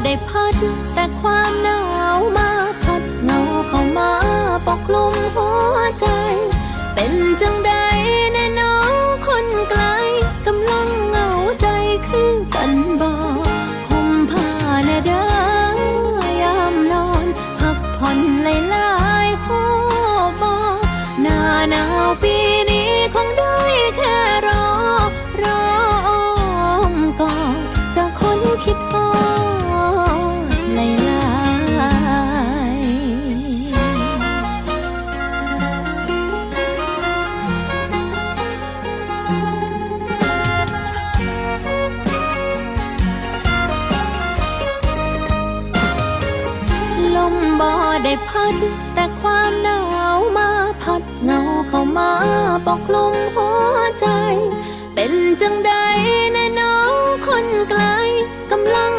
ได้พัดแต่ความหนาวมาพัดเงาเข้ามาปกคลุมหัวใจเป็นจังใดแน่น้องคนไกลกำลังเหงาใจคือกันบ่ห่มผ้าแน่เด้อยามนอนพักผ่อนหลายๆหัวบ่หน้าหนาวปีนี้คงได้แค่รออ้อมกอดจากคนคิดพอหลายลมบ่ได้พัดแต่ความหนาวมาพัดเงาเข้ามาปกคลุมหัวใจเป็นจังใดแน่น้องคนไกลกำลัง